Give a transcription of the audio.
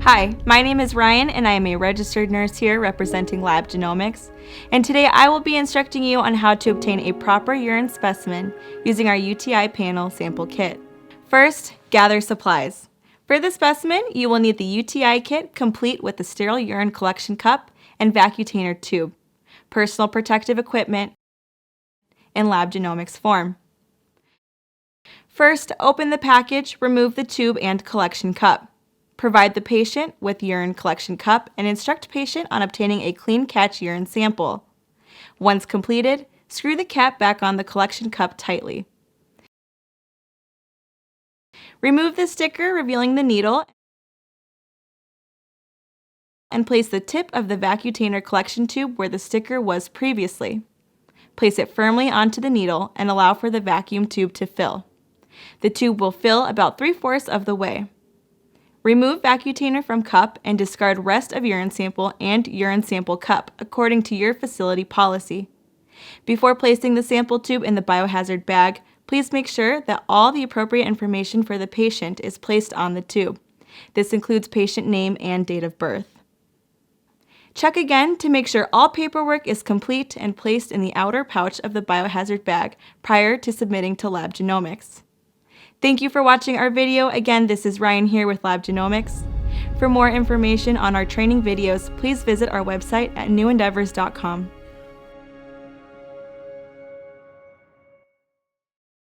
Hi, my name is Ryan and I am a registered nurse here representing Lab Genomics, and today I will be instructing you on how to obtain a proper urine specimen using our UTI panel sample kit. First, gather supplies. For the specimen, you will need the UTI kit complete with the sterile urine collection cup and vacutainer tube, personal protective equipment, and Lab Genomics form. First, open the package, remove the tube and collection cup. Provide the patient with urine collection cup and instruct patient on obtaining a clean catch urine sample. Once completed, screw the cap back on the collection cup tightly. Remove the sticker revealing the needle and place the tip of the vacutainer collection tube where the sticker was previously. Place it firmly onto the needle and allow for the vacuum tube to fill. The tube will fill about 3/4 of the way. Remove vacutainer from cup and discard rest of urine sample and urine sample cup according to your facility policy. Before placing the sample tube in the biohazard bag, please make sure that all the appropriate information for the patient is placed on the tube. This includes patient name and date of birth. Check again to make sure all paperwork is complete and placed in the outer pouch of the biohazard bag prior to submitting to Lab Genomics. Thank you for watching our video. Again, this is Ryan here with Lab Genomics. For more information on our training videos, please visit our website at newendeavors.com.